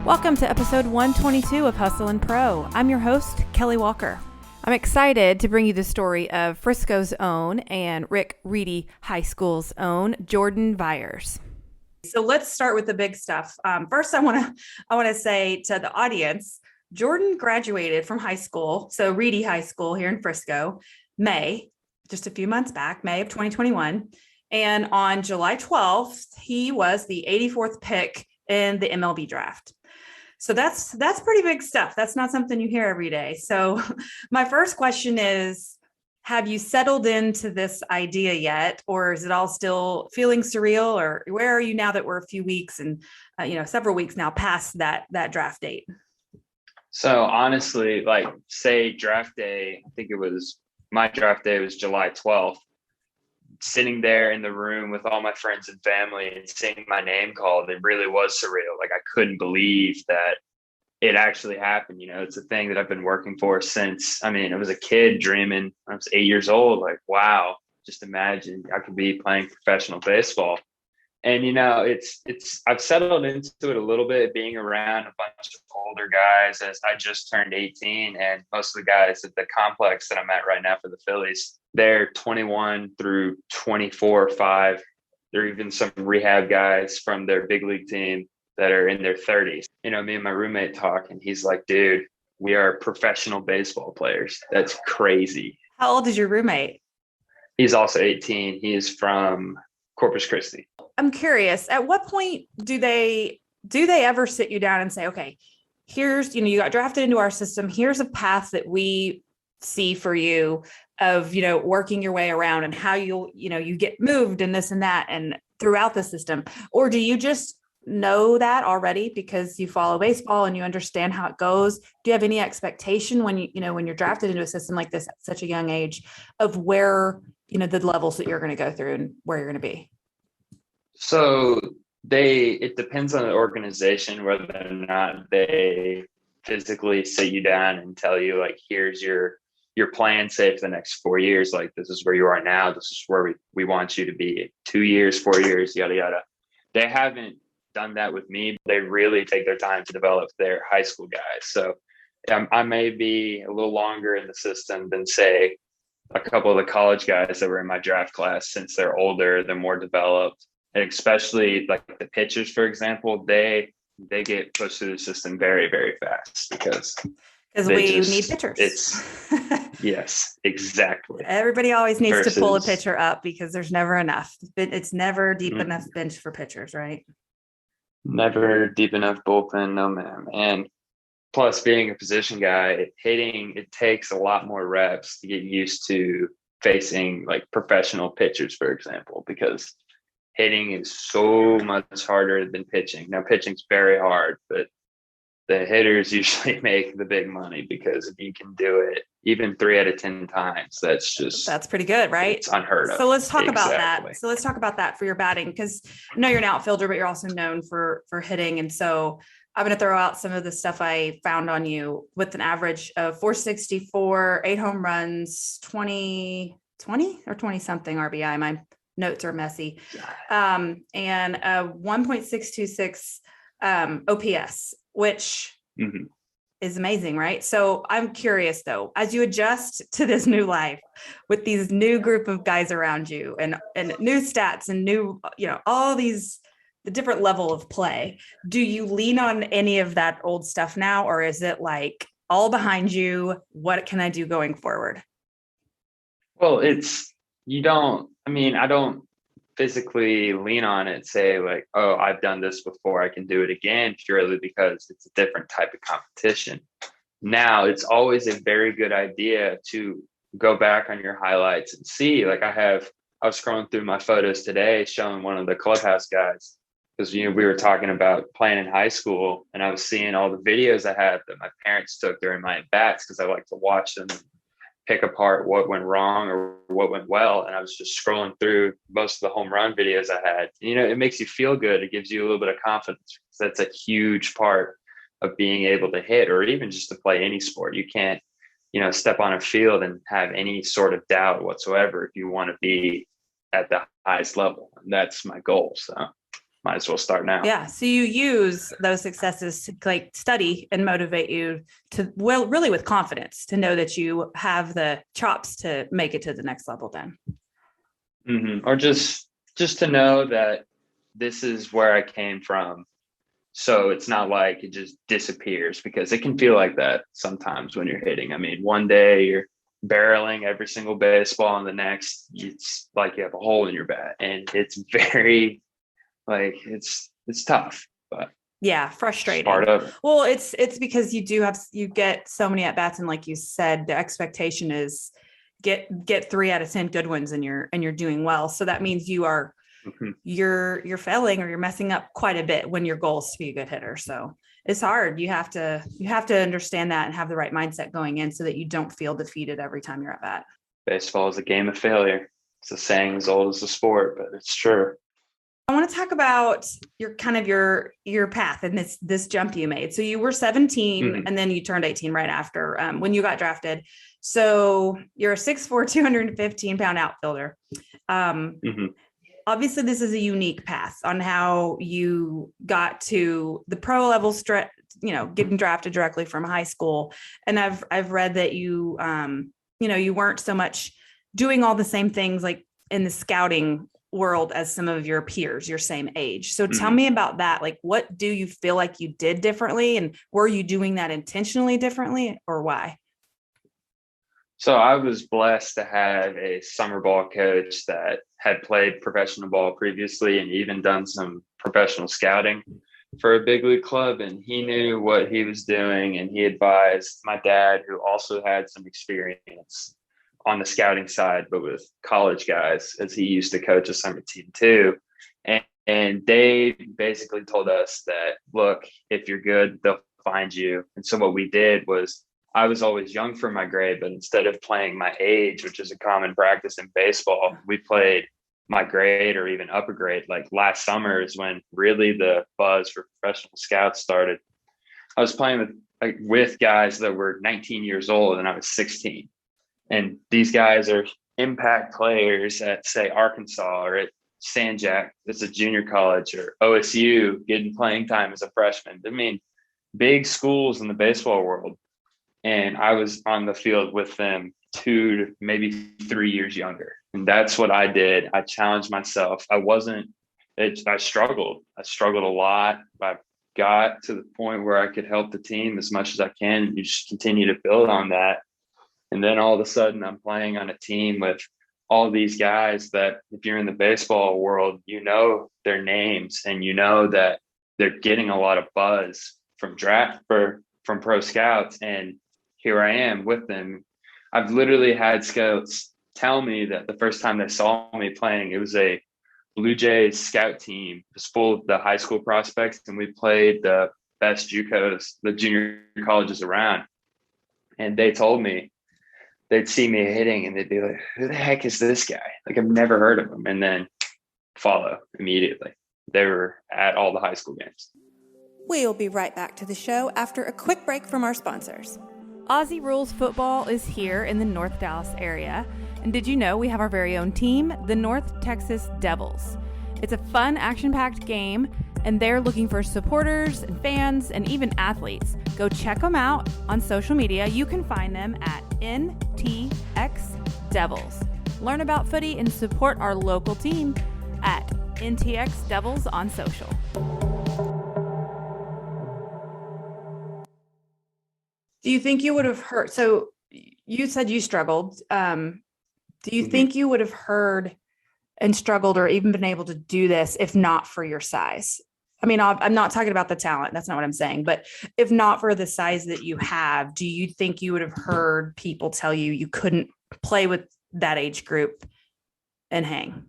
Welcome to episode 122 of Hustle and Pro. I'm your host, Kelly Walker. I'm excited to bring you the story of Frisco's own and Rick Reedy High School's own Jordan Viars. So let's start with the big stuff. First, I want to say to the audience, Jordan graduated from high school, so Reedy High School here in Frisco, May, just a few months back, May of 2021. And on July 12th, he was the 84th pick in the MLB draft. So that's pretty big stuff. That's not something you hear every day. So my first question is, have you settled into this idea yet? Or is it all still feeling surreal? Or where are you now that we're a few weeks and, several weeks now past that draft date? So honestly, say draft day, I think my draft day was July 12th. Sitting there in the room with all my friends and family and seeing my name called, it really was surreal. I couldn't believe that it actually happened. It's a thing that I've been working for since, I was a kid dreaming. I was 8 years old. Wow, just imagine I could be playing professional baseball. And, I've settled into it a little bit, being around a bunch of older guys, as I just turned 18, and most of the guys at the complex that I'm at right now for the Phillies, they're 21 through 24, 5. There are even some rehab guys from their big league team that are in their 30s. Me and my roommate talk, and he's like, dude, we are professional baseball players. That's crazy. How old is your roommate? He's also 18. He is from Corpus Christi. I'm curious, at what point do they ever sit you down and say, okay, here's, you got drafted into our system. Here's a path that we see for you of, working your way around and how you get moved and this and that and throughout the system. Or do you just know that already because you follow baseball and you understand how it goes? Do you have any expectation when when you're drafted into a system like this at such a young age of where, the levels that you're going to go through and where you're going to be? So it depends on the organization, whether or not they physically sit you down and tell you, here's your plan, say for the next 4 years, this is where you are now. This is where we want you to be 2 years, 4 years, yada, yada. They haven't done that with me. They really take their time to develop their high school guys. So I may be a little longer in the system than, say, a couple of the college guys that were in my draft class, since they're older, they're more developed. And especially the pitchers, for example, they get pushed through the system very, very fast because we need pitchers. Yes, exactly. Everybody always needs to pull a pitcher up because there's never enough. It's never deep enough bench for pitchers, right? Never deep enough bullpen, no ma'am. And plus, being a position guy, hitting, it takes a lot more reps to get used to facing professional pitchers, for example, because hitting is so much harder than pitching. Now, pitching's very hard, but the hitters usually make the big money because if you can do it even 3 out of 10 times, that's pretty good, right? It's unheard of. So let's talk about that. So let's talk about that for your batting, because I know you're an outfielder, but you're also known for hitting. And so I'm going to throw out some of the stuff I found on you with an average of 464, 8 home runs, 20 or 20 something RBI. My notes are messy. And a 1.626 OPS, which is amazing, right? So I'm curious though, as you adjust to this new life with these new group of guys around you and new stats and new, all these, the different level of play, do you lean on any of that old stuff now? Or is it all behind you? What can I do going forward? Well, I don't physically lean on it, say oh, I've done this before, I can do it again, purely because it's a different type of competition. Now, it's always a very good idea to go back on your highlights and see, I was scrolling through my photos today, showing one of the clubhouse guys, because, we were talking about playing in high school, and I was seeing all the videos I had that my parents took during my at-bats, because I like to watch them pick apart what went wrong or what went well. And I was just scrolling through most of the home run videos I had. It makes you feel good. It gives you a little bit of confidence. That's a huge part of being able to hit, or even just to play any sport. You can't, step on a field and have any sort of doubt whatsoever if you want to be at the highest level. And that's my goal. So might as well start now. Yeah. So you use those successes to like study and motivate you to, well, really with confidence to know that you have the chops to make it to the next level then. Or just to know that this is where I came from. So it's not like it just disappears, because it can feel like that sometimes when you're hitting. I mean, one day you're barreling every single baseball, and the next it's like you have a hole in your bat, and it's very like it's tough, but yeah, it's frustrating. part of it. Well, it's because you get so many at bats, and like you said, the expectation is get 3 out of 10 good ones, and you're doing well. So that means you're failing or you're messing up quite a bit when your goal is to be a good hitter. So it's hard. You have to understand that and have the right mindset going in so that you don't feel defeated every time you're at bat. Baseball is a game of failure. It's a saying as old as the sport, but it's true. I want to talk about your kind of your path and this jump you made. So you were 17 and then you turned 18 right after when you got drafted. So you're a 6'4", 215-pound outfielder. Obviously, this is a unique path on how you got to the pro level, getting drafted directly from high school. And I've read that you weren't so much doing all the same things like in the scouting world as some of your peers your same age. So tell me about that. Like, what do you feel like you did differently, and were you doing that intentionally differently, or why? So I was blessed to have a summer ball coach that had played professional ball previously and even done some professional scouting for a big league club, and he knew what he was doing, and he advised my dad, who also had some experience on the scouting side, but with college guys, as he used to coach a summer team too. And they basically told us that, look, if you're good, they'll find you. And so what we did was, I was always young for my grade, but instead of playing my age, which is a common practice in baseball, we played my grade or even upper grade. Like last summer is when really the buzz for professional scouts started. I was playing with guys that were 19 years old and I was 16. And these guys are impact players at, say, Arkansas or at San Jac, it's a junior college, or OSU, getting playing time as a freshman. I mean, big schools in the baseball world. And I was on the field with them 2 to maybe 3 years younger. And that's what I did. I challenged myself. I struggled. I struggled a lot. I got to the point where I could help the team as much as I can. And you just continue to build on that. And then all of a sudden I'm playing on a team with all these guys that, if you're in the baseball world, you know their names and you know that they're getting a lot of buzz from pro scouts. And here I am with them. I've literally had scouts tell me that the first time they saw me playing, it was a Blue Jays scout team. It was full of the high school prospects, and we played the best JUCOs, the junior colleges around. And they told me, they'd see me hitting and they'd be like, who the heck is this guy? Like, I've never heard of him. And then follow immediately. They were at all the high school games. We'll be right back to the show after a quick break from our sponsors. Aussie Rules Football is here in the North Dallas area. And did you know we have our very own team, the North Texas Devils? It's a fun, action-packed game, and they're looking for supporters and fans and even athletes. Go check them out on social media. You can find them at NTX Devils. Learn about footy and support our local team at NTX Devils on social. Do you think you would have heard? So you said you struggled. Do you think you would have heard and struggled or even been able to do this if not for your size? I mean, I'm not talking about the talent. That's not what I'm saying. But if not for the size that you have, do you think you would have heard people tell you you couldn't play with that age group and hang?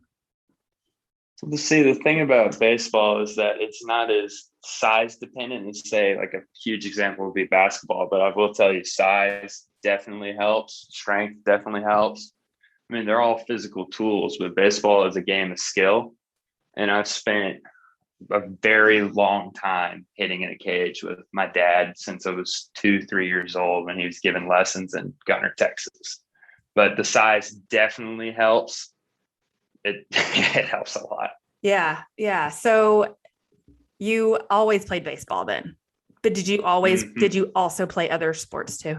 So see, the thing about baseball is that it's not as size dependent as, say, like a huge example would be basketball. But I will tell you, size definitely helps. Strength definitely helps. I mean, they're all physical tools, but baseball is a game of skill. And I've spent a very long time hitting in a cage with my dad since I was 2-3 years old when he was giving lessons in Gunner, Texas. But the size definitely helps. It helps a lot. Yeah. So You always played baseball then, but Mhm. did you also play other sports too?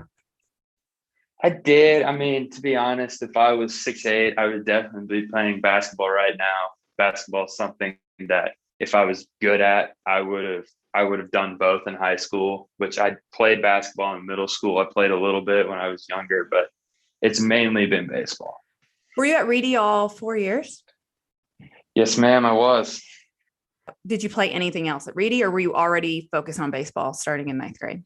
I did. I mean, to be honest, if I was 6'8", I would definitely be playing basketball right now. Basketball is something that if I was good at, I would have done both in high school, which I played basketball in middle school. I played a little bit when I was younger, but it's mainly been baseball. Were you at Reedy all 4 years? Yes, ma'am, I was. Did you play anything else at Reedy, or were you already focused on baseball starting in ninth grade?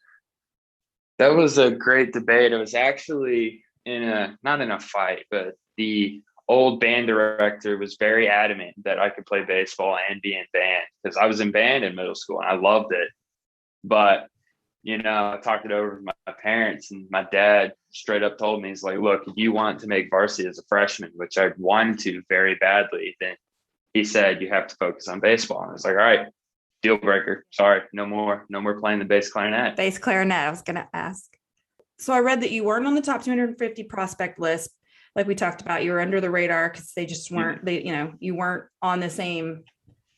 That was a great debate. It was actually not in a fight, but the old band director was very adamant that I could play baseball and be in band because I was in band in middle school and I loved it. But, I talked it over with my parents, and my dad straight up told me, he's like, look, if you want to make varsity as a freshman, which I wanted to very badly, then he said, you have to focus on baseball. And I was like, all right, deal breaker. Sorry, no more playing the bass clarinet. Bass clarinet, I was going to ask. So I read that you weren't on the top 250 prospect list. Like we talked about, you were under the radar because they just weren't, you weren't on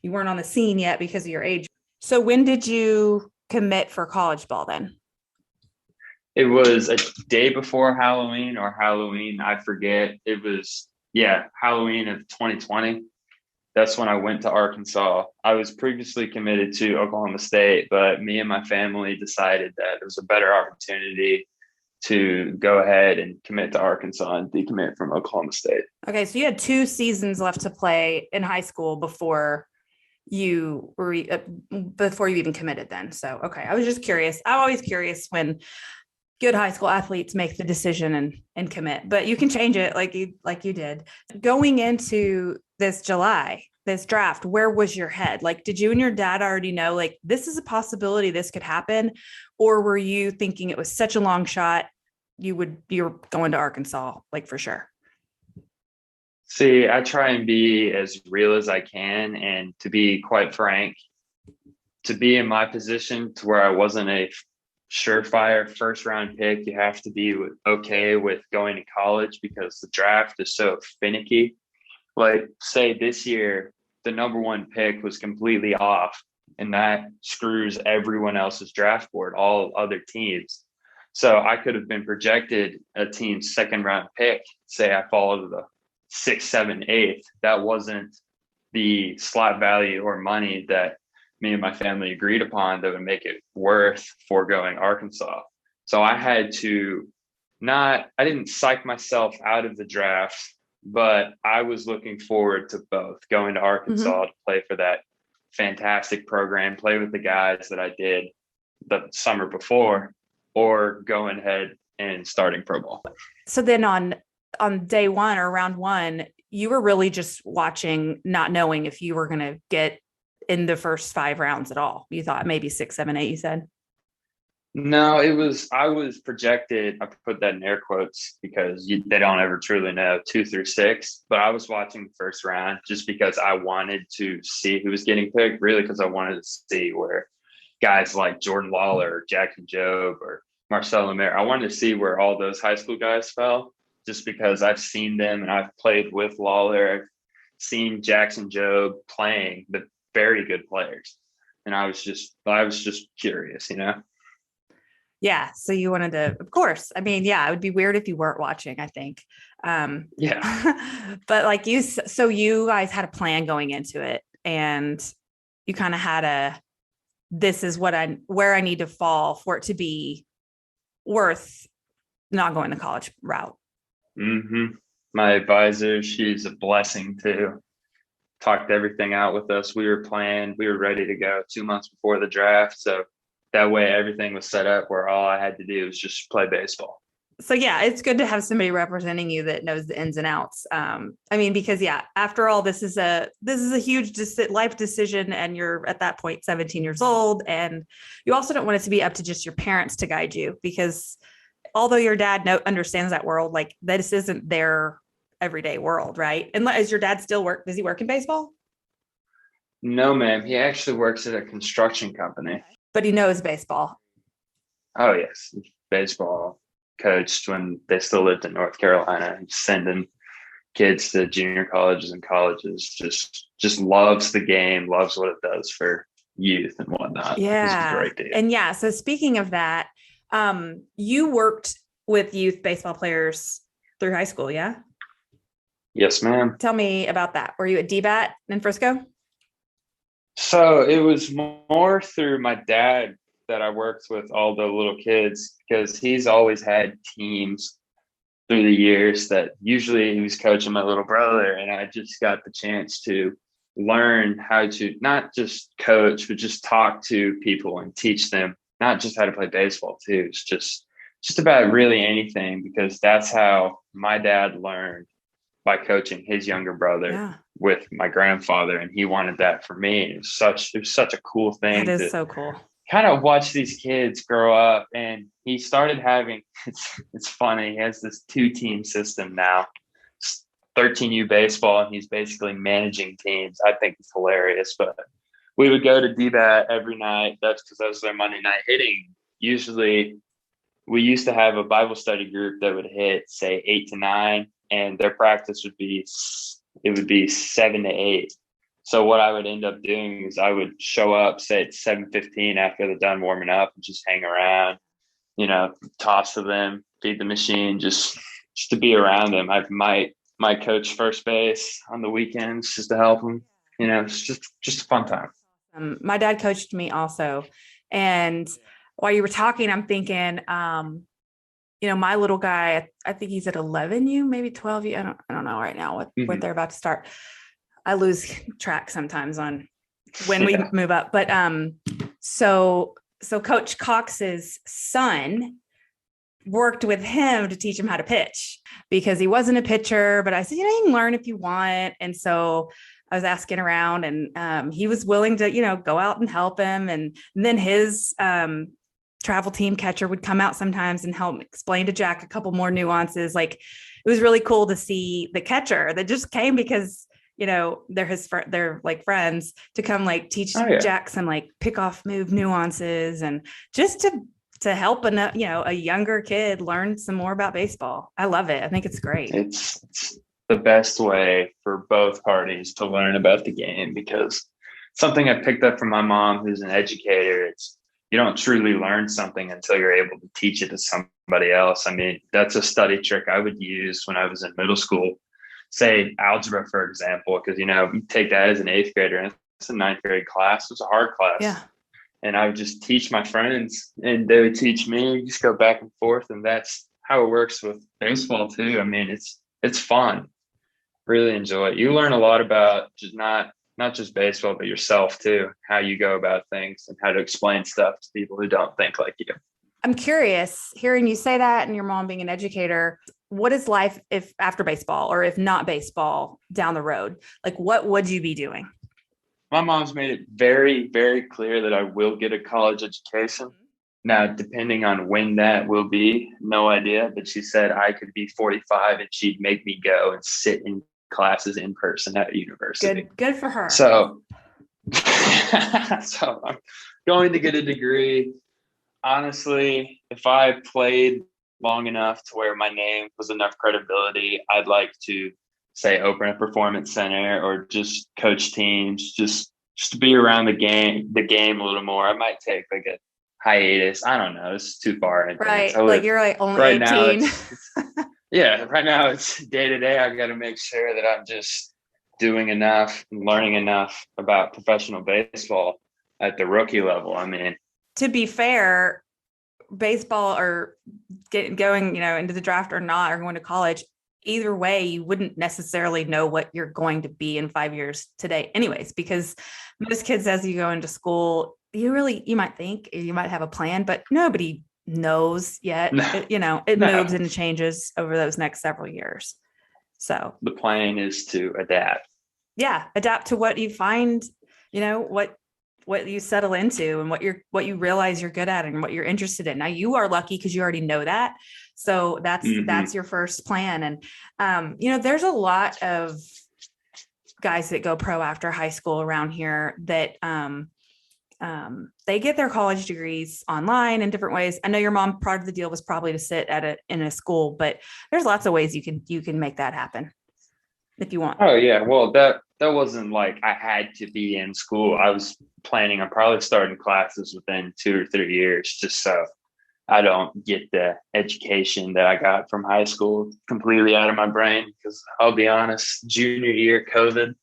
you weren't on the scene yet because of your age. So when did you commit for college ball then? It was a day before Halloween or Halloween, I forget. It was, yeah, Halloween of 2020. That's when I went to Arkansas. I was previously committed to Oklahoma State, but me and my family decided that it was a better opportunity to go ahead and commit to Arkansas and decommit from Oklahoma State. Okay, so you had 2 seasons left to play in high school you were before you even committed then. So, okay, I was just curious. I'm always curious when good high school athletes make the decision and commit, but you can change it like you did. Going into this draft, where was your head? Like, did you and your dad already know, like, this is a possibility, this could happen? Or were you thinking it was such a long shot, you're going to Arkansas, like, for sure? See, I try and be as real as I can. And to be quite frank, to be in my position to where I wasn't a surefire first round pick, you have to be okay with going to college because the draft is so finicky. Like, say this year, the number one pick was completely off, and that screws everyone else's draft board, all other teams. So I could have been projected a team's second round pick. Say I fall to the sixth, seventh, eighth. That wasn't the slot value or money that me and my family agreed upon that would make it worth foregoing Arkansas. So I had to I didn't psych myself out of the draft, but I was looking forward to both going to Mm-hmm. Arkansas to play for that fantastic program, play with the guys that I did the summer before, or going ahead and starting pro ball. So then on day one or round one, you were really just watching, not knowing if you were going to get in the first 5 rounds at all. You thought maybe 6, 7, 8, you said? No, I was projected, I put that in air quotes because they don't ever truly know, 2 through 6. But I was watching the first round just because I wanted to see who was getting picked, really, because I wanted to see where guys like Jordan Lawler or Jackson Jobe or Marcel Lemaire, I wanted to see where all those high school guys fell just because I've seen them and I've played with Lawler. I've seen Jackson Jobe playing the very good players. And I was just curious. Yeah. So you wanted to, of course. I mean, yeah, it would be weird if you weren't watching, I think. Um, Yeah. but like so you guys had a plan going into it, and you kind of had this is where I need to fall for it to be worth not going the college route. hmm My advisor, she's a blessing too. Talked everything out with us. We were planned, we were ready to go 2 months before the draft. So that way everything was set up where all I had to do was just play baseball. So yeah, it's good to have somebody representing you that knows the ins and outs. I mean, because yeah, after all, this is a huge life decision, and you're at that point 17 years old, and you also don't want it to be up to just your parents to guide you, because although your dad understands that world, like this isn't their everyday world, right? And is your dad still work? Does he work in baseball? No, ma'am. He actually works at a construction company. But he knows baseball. Oh, yes. Baseball coached when they still lived in North Carolina and sending kids to junior colleges and colleges. Just loves the game, loves what it does for youth and whatnot. It's a Yeah. great deal. And yeah, so speaking of that, you worked with youth baseball players through high school, yeah? Yes, ma'am. Tell me about that. Were you at DBAT in Frisco? So it was more through my dad that I worked with all the little kids because he's always had teams through the years that usually he was coaching my little brother. And I just got the chance to learn how to not just coach, but just talk to people and teach them not just how to play baseball too. It's just about really anything because that's how my dad learned by coaching his younger brother Yeah. with my grandfather, and he wanted that for me. It was such a cool That thing is to so cool. kind of watch these kids grow up. And he started having it's funny, he has this 2-team system now. It's 13U baseball, and he's basically managing teams. I think it's hilarious. But we would go to DBAT every night. That's because that was their Monday night hitting. Usually we used to have a Bible study group that would hit, say, 8 to 9, and their practice would be 7 to 8. So what I would end up doing is I would show up, say at 7:15 after they're done warming up, and just hang around, toss to them, feed the machine, just to be around them. I might coach first base on the weekends just to help them. It's just a fun time. My dad coached me also. And while you were talking, I'm thinking, my little guy, I think he's at 11U, maybe 12U. I don't know right now what they're about to start. I lose track sometimes on when we move up. But so Coach Cox's son worked with him to teach him how to pitch because he wasn't a pitcher. But I said, you can learn if you want. And so I was asking around, and he was willing to, go out and help him. And then his travel team catcher would come out sometimes and help explain to Jack a couple more nuances. Like, it was really cool to see the catcher that just came because they're like friends to come like teach Jack some like pick off move nuances and just to help a younger kid learn some more about baseball. I love it. I think it's great. It's the best way for both parties to learn about the game, because something I picked up from my mom, who's an educator, it's you don't truly learn something until you're able to teach it to somebody else. I mean, that's a study trick I would use when I was in middle school. Say algebra, for example, because you take that as an 8th grader, and it's a 9th grade class. It was a hard class. Yeah. And I would just teach my friends, and they would teach me. You just go back and forth, and that's how it works with baseball too. I mean, it's fun. Really enjoy it. You learn a lot about just not just baseball, but yourself too, how you go about things and how to explain stuff to people who don't think like you. I'm curious, hearing you say that and your mom being an educator, what is life if after baseball, or if not baseball down the road? Like, what would you be doing? My mom's made it very, very clear that I will get a college education. Now, depending on when that will be, no idea. But she said I could be 45 and she'd make me go and sit in classes in person at a university. Good for her. So I'm going to get a degree. Honestly, if I played long enough to where my name was enough credibility, I'd like to say open a performance center or just coach teams, just to be around the game a little more. I might take like a hiatus. I don't know. It's too far in advance. Right. Like you're like only right 18. Now right now it's day to day. I've got to make sure that I'm just doing enough and learning enough about professional baseball at the rookie level. I mean, to be fair, baseball or going, into the draft or not, or going to college, either way, you wouldn't necessarily know what you're going to be in 5 years today anyways, because most kids, as you go into school, you might think you might have a plan, but nobody knows yet. It moves and changes over those next several years. So the plan is to adapt. Yeah. Adapt to what you find, what you settle into and what you realize you're good at and what you're interested in. Now you are lucky because you already know that. So that's your first plan. And, there's a lot of guys that go pro after high school around here that, they get their college degrees online in different ways. I know your mom, part of the deal was probably to sit in a school, but there's lots of ways you can make that happen. if you want? Oh yeah. Well, that wasn't like I had to be in school. I was planning on probably starting classes within 2 or 3 years, just so I don't get the education that I got from high school completely out of my brain. Because I'll be honest, junior year COVID,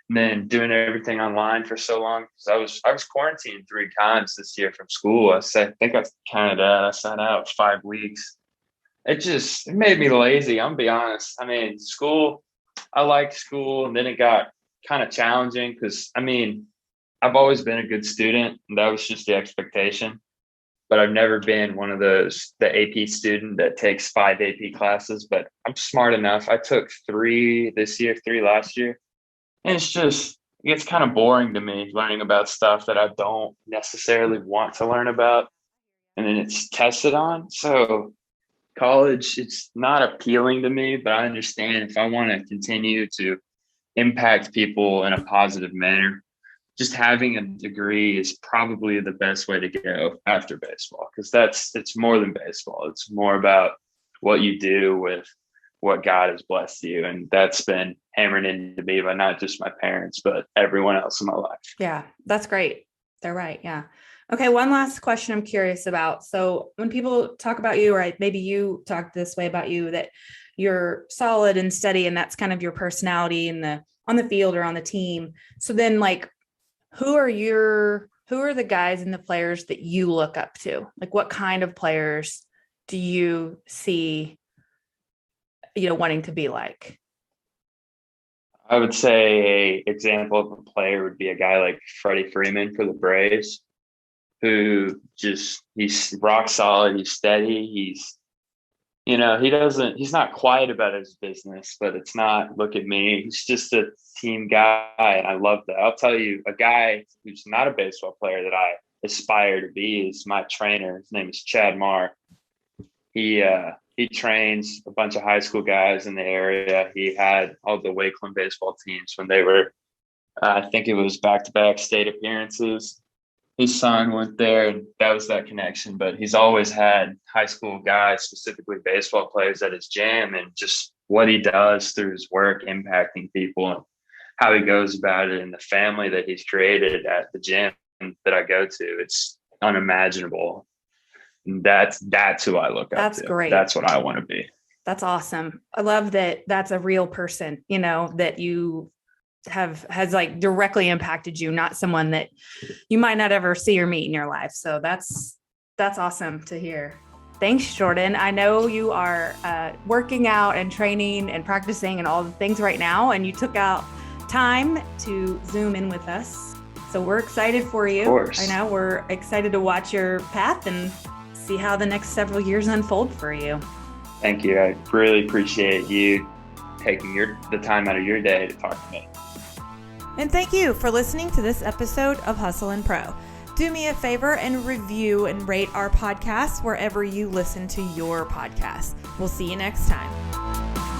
and then doing everything online for so long. Because I was quarantined 3 times this year from school. I think I counted out. I sat out 5 weeks. It made me lazy. I'm gonna be honest. I mean, school, I liked school, and then it got kind of challenging because I've always been a good student, and that was just the expectation. But I've never been one of the AP student that takes 5 AP classes. But I'm smart enough. I took 3 this year, 3 last year, and it gets kind of boring to me learning about stuff that I don't necessarily want to learn about, and then it's tested on. So college, it's not appealing to me, but I understand if I want to continue to impact people in a positive manner, just having a degree is probably the best way to go after baseball, because it's more than baseball. It's more about what you do with what God has blessed you. And that's been hammered into me by not just my parents, but everyone else in my life. Yeah, that's great. They're right. Yeah. Okay. One last question I'm curious about. So when people talk about you, or maybe you talk this way about you, that you're solid and steady, and that's kind of your personality on the field or on the team. So then like, who are the guys and the players that you look up to? Like, what kind of players do you see, wanting to be like? I would say an example of a player would be a guy like Freddie Freeman for the Braves, who he's rock solid. He's steady. He's not quiet about his business, but it's not, look at me. He's just a team guy. And I love that. I'll tell you, a guy who's not a baseball player that I aspire to be is my trainer. His name is Chad Marr. He trains a bunch of high school guys in the area. He had all the Wakeland baseball teams when they were, I think it was back-to-back state appearances. His son went there, and that was that connection. But he's always had high school guys, specifically baseball players, at his gym, and just what he does through his work impacting people and how he goes about it, and the family that he's created at the gym that I go to. It's unimaginable. And that's who I look up to. That's great. That's what I want to be. That's awesome. I love that that's a real person, that you has like directly impacted you, not someone that you might not ever see or meet in your life. So that's awesome to hear. Thanks, Jordan. I know you are working out and training and practicing and all the things right now, and you took out time to Zoom in with us. So we're excited for you. Of course. I know we're excited to watch your path and see how the next several years unfold for you. Thank you. I really appreciate you taking the time out of your day to talk to me. And thank you for listening to this episode of Hustle and Pro. Do me a favor and review and rate our podcast wherever you listen to your podcast. We'll see you next time.